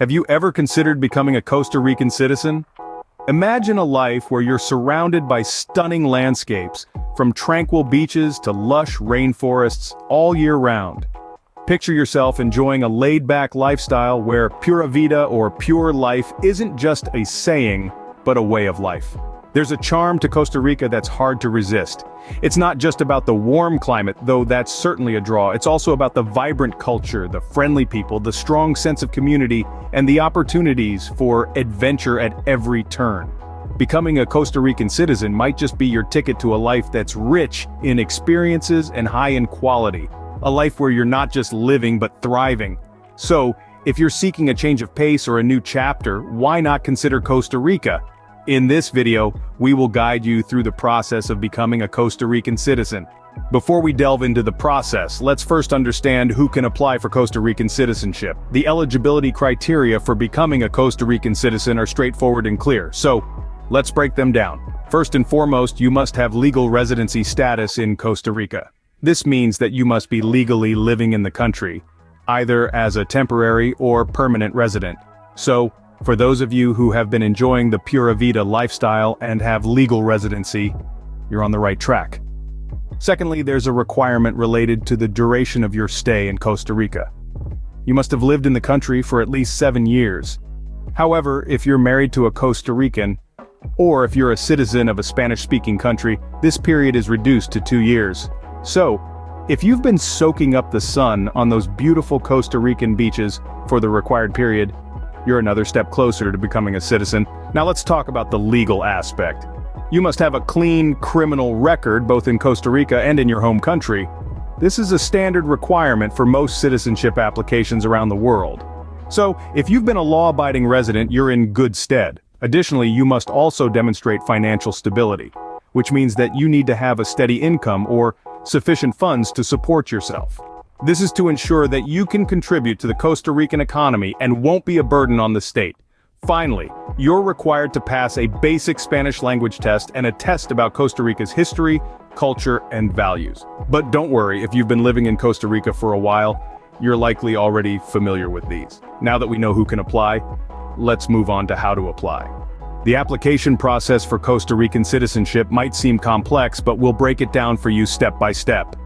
Have you ever considered becoming a Costa Rican citizen? Imagine a life where you're surrounded by stunning landscapes, from tranquil beaches to lush rainforests all year round. Picture yourself enjoying a laid-back lifestyle where Pura Vida or pure life isn't just a saying, but a way of life. There's a charm to Costa Rica that's hard to resist. It's not just about the warm climate, though that's certainly a draw. It's also about the vibrant culture, the friendly people, the strong sense of community, and the opportunities for adventure at every turn. Becoming a Costa Rican citizen might just be your ticket to a life that's rich in experiences and high in quality. A life where you're not just living but thriving. So, if you're seeking a change of pace or a new chapter, why not consider Costa Rica? In this video, we will guide you through the process of becoming a Costa Rican citizen. Before we delve into the process, let's first understand who can apply for Costa Rican citizenship. The eligibility criteria for becoming a Costa Rican citizen are straightforward and clear, so let's break them down. First and foremost, you must have legal residency status in Costa Rica. This means that you must be legally living in the country, either as a temporary or permanent resident. So, for those of you who have been enjoying the Pura Vida lifestyle and have legal residency, you're on the right track. Secondly, there's a requirement related to the duration of your stay in Costa Rica. You must have lived in the country for at least 7 years. However, if you're married to a Costa Rican, or if you're a citizen of a Spanish-speaking country, this period is reduced to 2 years. So, if you've been soaking up the sun on those beautiful Costa Rican beaches for the required period, you're another step closer to becoming a citizen. Now let's talk about the legal aspect. You must have a clean criminal record both in Costa Rica and in your home country. This is a standard requirement for most citizenship applications around the world. So, if you've been a law-abiding resident, you're in good stead. Additionally, you must also demonstrate financial stability, which means that you need to have a steady income or sufficient funds to support yourself. This is to ensure that you can contribute to the Costa Rican economy and won't be a burden on the state. Finally, you're required to pass a basic Spanish language test and a test about Costa Rica's history, culture, and values. But don't worry, if you've been living in Costa Rica for a while, you're likely already familiar with these. Now that we know who can apply, let's move on to how to apply. The application process for Costa Rican citizenship might seem complex, but we'll break it down for you step by step.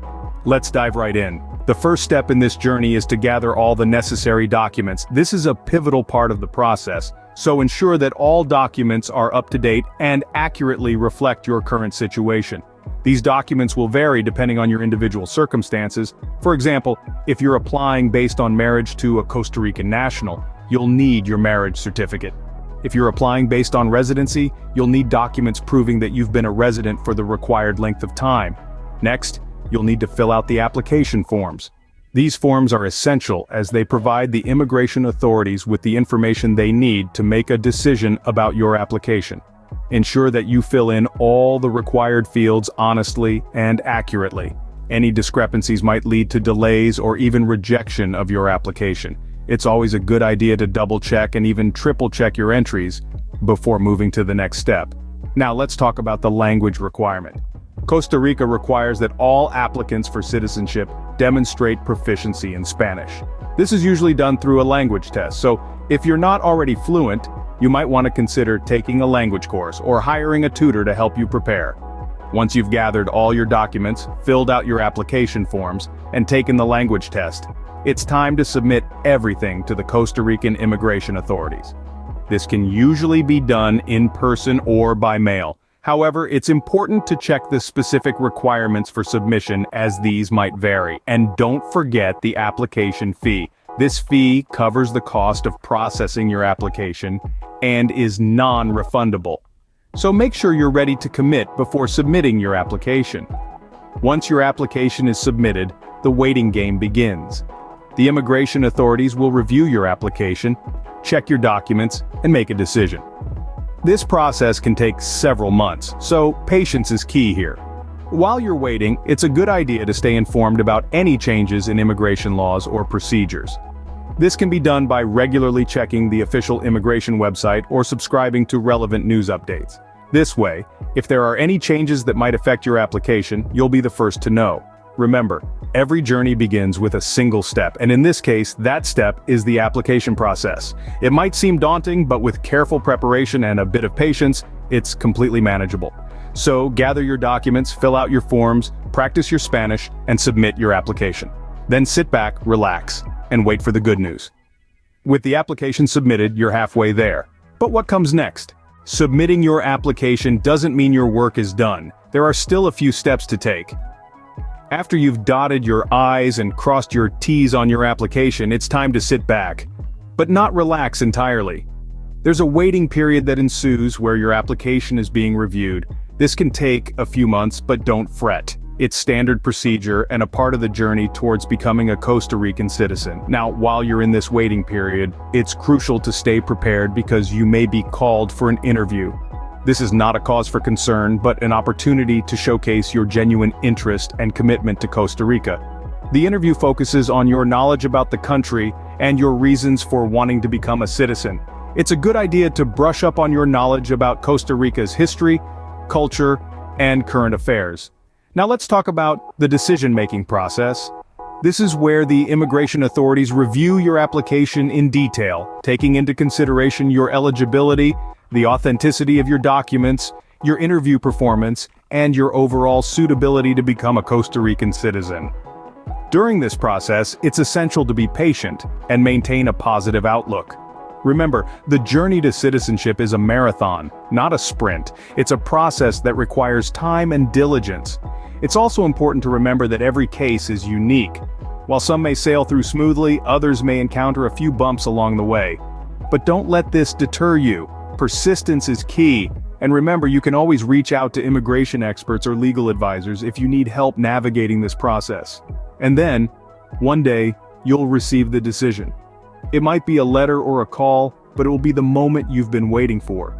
Let's dive right in. The first step in this journey is to gather all the necessary documents. This is a pivotal part of the process, so ensure that all documents are up to date and accurately reflect your current situation. These documents will vary depending on your individual circumstances. For example, if you're applying based on marriage to a Costa Rican national, you'll need your marriage certificate. If you're applying based on residency, you'll need documents proving that you've been a resident for the required length of time. Next, you'll need to fill out the application forms. These forms are essential as they provide the immigration authorities with the information they need to make a decision about your application. Ensure that you fill in all the required fields honestly and accurately. Any discrepancies might lead to delays or even rejection of your application. It's always a good idea to double-check and even triple-check your entries before moving to the next step. Now let's talk about the language requirement. Costa Rica requires that all applicants for citizenship demonstrate proficiency in Spanish. This is usually done through a language test, so if you're not already fluent, you might want to consider taking a language course or hiring a tutor to help you prepare. Once you've gathered all your documents, filled out your application forms, and taken the language test, it's time to submit everything to the Costa Rican immigration authorities. This can usually be done in person or by mail. However, it's important to check the specific requirements for submission as these might vary. And don't forget the application fee. This fee covers the cost of processing your application and is non-refundable. So make sure you're ready to commit before submitting your application. Once your application is submitted, the waiting game begins. The immigration authorities will review your application, check your documents, and make a decision. This process can take several months, so patience is key here. While you're waiting, it's a good idea to stay informed about any changes in immigration laws or procedures. This can be done by regularly checking the official immigration website or subscribing to relevant news updates. This way, if there are any changes that might affect your application, you'll be the first to know. Remember, every journey begins with a single step, and in this case, that step is the application process. It might seem daunting, but with careful preparation and a bit of patience, it's completely manageable. So, gather your documents, fill out your forms, practice your Spanish, and submit your application. Then sit back, relax, and wait for the good news. With the application submitted, you're halfway there. But what comes next? Submitting your application doesn't mean your work is done. There are still a few steps to take. After you've dotted your I's and crossed your T's on your application, it's time to sit back. But not relax entirely. There's a waiting period that ensues where your application is being reviewed. This can take a few months, but don't fret. It's standard procedure and a part of the journey towards becoming a Costa Rican citizen. Now, while you're in this waiting period, it's crucial to stay prepared because you may be called for an interview. This is not a cause for concern, but an opportunity to showcase your genuine interest and commitment to Costa Rica. The interview focuses on your knowledge about the country and your reasons for wanting to become a citizen. It's a good idea to brush up on your knowledge about Costa Rica's history, culture, and current affairs. Now let's talk about the decision-making process. This is where the immigration authorities review your application in detail, taking into consideration your eligibility, the authenticity of your documents, your interview performance, and your overall suitability to become a Costa Rican citizen. During this process, it's essential to be patient and maintain a positive outlook. Remember, the journey to citizenship is a marathon, not a sprint. It's a process that requires time and diligence. It's also important to remember that every case is unique. While some may sail through smoothly, others may encounter a few bumps along the way. But don't let this deter you. Persistence is key, and remember, you can always reach out to immigration experts or legal advisors if you need help navigating this process. And then, one day, you'll receive the decision. It might be a letter or a call, but it will be the moment you've been waiting for.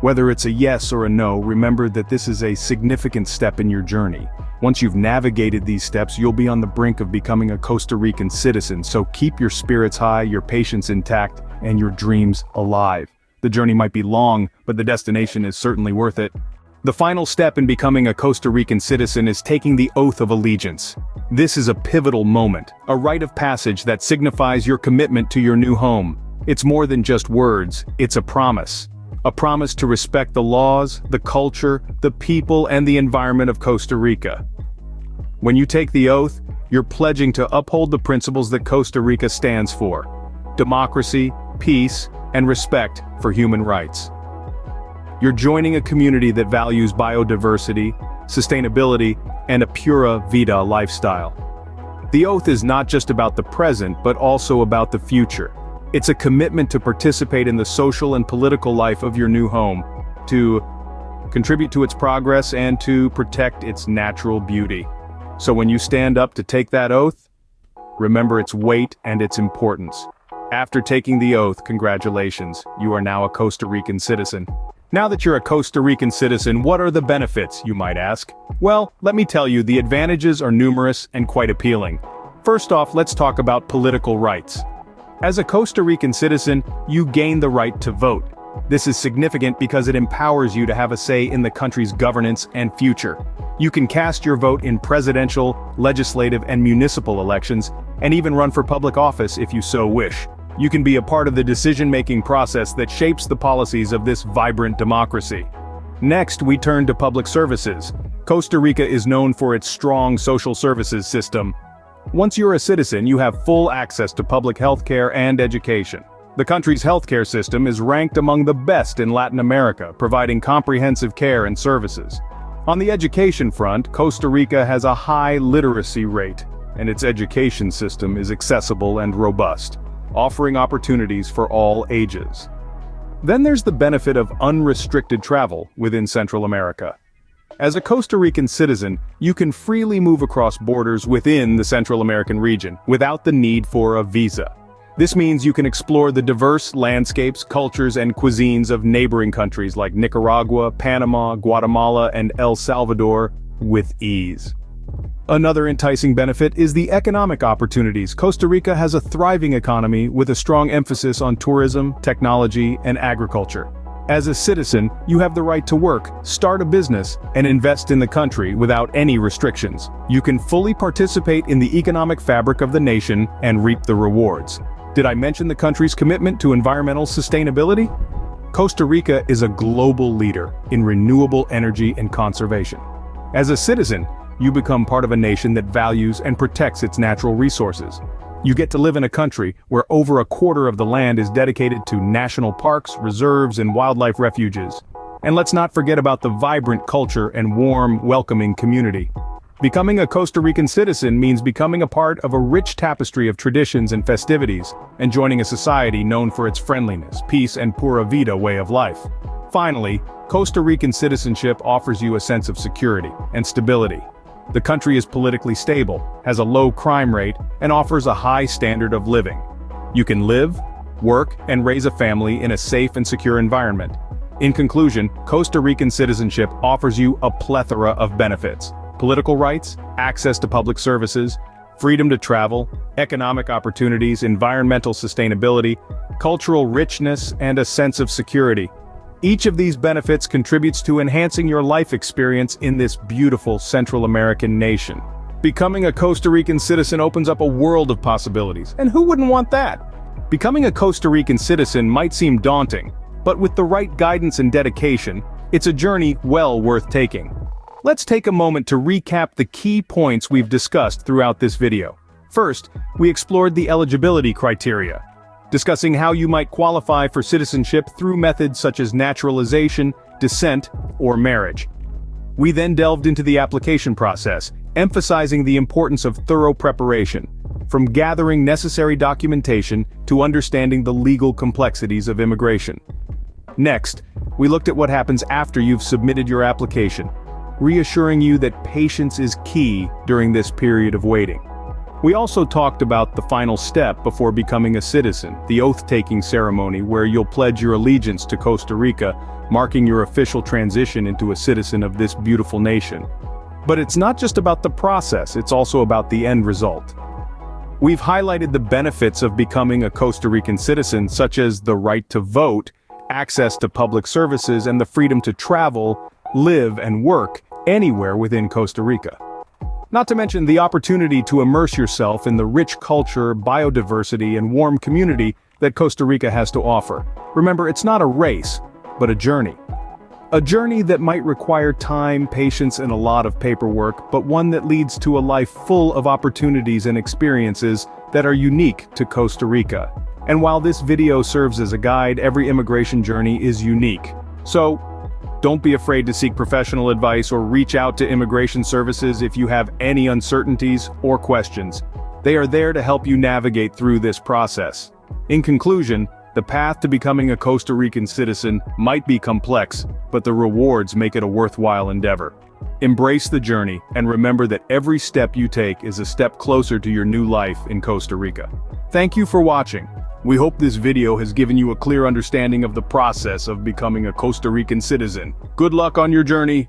Whether it's a yes or a no, remember that this is a significant step in your journey. Once you've navigated these steps, you'll be on the brink of becoming a Costa Rican citizen, so keep your spirits high, your patience intact, and your dreams alive. The journey might be long, but the destination is certainly worth it. The final step in becoming a Costa Rican citizen is taking the oath of allegiance. This is a pivotal moment, a rite of passage that signifies your commitment to your new home. It's more than just words, it's a promise. A promise to respect the laws, the culture, the people, and the environment of Costa Rica. When you take the oath, you're pledging to uphold the principles that Costa Rica stands for: democracy, peace, and respect for human rights. You're joining a community that values biodiversity, sustainability, and a Pura Vida lifestyle. The oath is not just about the present, but also about the future. It's a commitment to participate in the social and political life of your new home, to contribute to its progress, and to protect its natural beauty. So when you stand up to take that oath, remember its weight and its importance. After taking the oath, congratulations, you are now a Costa Rican citizen. Now that you're a Costa Rican citizen, what are the benefits, you might ask? Well, let me tell you, the advantages are numerous and quite appealing. First off, let's talk about political rights. As a Costa Rican citizen, you gain the right to vote. This is significant because it empowers you to have a say in the country's governance and future. You can cast your vote in presidential, legislative, and municipal elections, and even run for public office if you so wish. You can be a part of the decision-making process that shapes the policies of this vibrant democracy. Next, we turn to public services. Costa Rica is known for its strong social services system. Once you're a citizen, you have full access to public healthcare and education. The country's healthcare system is ranked among the best in Latin America, providing comprehensive care and services. On the education front, Costa Rica has a high literacy rate, and its education system is accessible and robust, offering opportunities for all ages. Then there's the benefit of unrestricted travel within Central America. As a Costa Rican citizen, you can freely move across borders within the Central American region without the need for a visa. This means you can explore the diverse landscapes, cultures, and cuisines of neighboring countries like Nicaragua, Panama, Guatemala, and El Salvador with ease. Another enticing benefit is the economic opportunities. Costa Rica has a thriving economy with a strong emphasis on tourism, technology, and agriculture. As a citizen, you have the right to work, start a business, and invest in the country without any restrictions. You can fully participate in the economic fabric of the nation and reap the rewards. Did I mention the country's commitment to environmental sustainability? Costa Rica is a global leader in renewable energy and conservation. As a citizen, you become part of a nation that values and protects its natural resources. You get to live in a country where over a quarter of the land is dedicated to national parks, reserves, and wildlife refuges. And let's not forget about the vibrant culture and warm, welcoming community. Becoming a Costa Rican citizen means becoming a part of a rich tapestry of traditions and festivities, and joining a society known for its friendliness, peace, and Pura Vida way of life. Finally, Costa Rican citizenship offers you a sense of security and stability. The country is politically stable, has a low crime rate, and offers a high standard of living. You can live, work, and raise a family in a safe and secure environment. In conclusion, Costa Rican citizenship offers you a plethora of benefits: political rights, access to public services, freedom to travel, economic opportunities, environmental sustainability, cultural richness, and a sense of security. Each of these benefits contributes to enhancing your life experience in this beautiful Central American nation. Becoming a Costa Rican citizen opens up a world of possibilities, and who wouldn't want that? Becoming a Costa Rican citizen might seem daunting, but with the right guidance and dedication, it's a journey well worth taking. Let's take a moment to recap the key points we've discussed throughout this video. First, we explored the eligibility criteria, discussing how you might qualify for citizenship through methods such as naturalization, descent, or marriage. We then delved into the application process, emphasizing the importance of thorough preparation, from gathering necessary documentation to understanding the legal complexities of immigration. Next, we looked at what happens after you've submitted your application, reassuring you that patience is key during this period of waiting. We also talked about the final step before becoming a citizen, the oath-taking ceremony where you'll pledge your allegiance to Costa Rica, marking your official transition into a citizen of this beautiful nation. But it's not just about the process, it's also about the end result. We've highlighted the benefits of becoming a Costa Rican citizen, such as the right to vote, access to public services, and the freedom to travel, live, and work anywhere within Costa Rica. Not to mention the opportunity to immerse yourself in the rich culture, biodiversity, and warm community that Costa Rica has to offer. Remember, it's not a race, but a journey. A journey that might require time, patience, and a lot of paperwork, but one that leads to a life full of opportunities and experiences that are unique to Costa Rica. And while this video serves as a guide, every immigration journey is unique. So, don't be afraid to seek professional advice or reach out to immigration services if you have any uncertainties or questions. They are there to help you navigate through this process. In conclusion, the path to becoming a Costa Rican citizen might be complex, but the rewards make it a worthwhile endeavor. Embrace the journey and remember that every step you take is a step closer to your new life in Costa Rica. Thank you for watching. We hope this video has given you a clear understanding of the process of becoming a Costa Rican citizen. Good luck on your journey.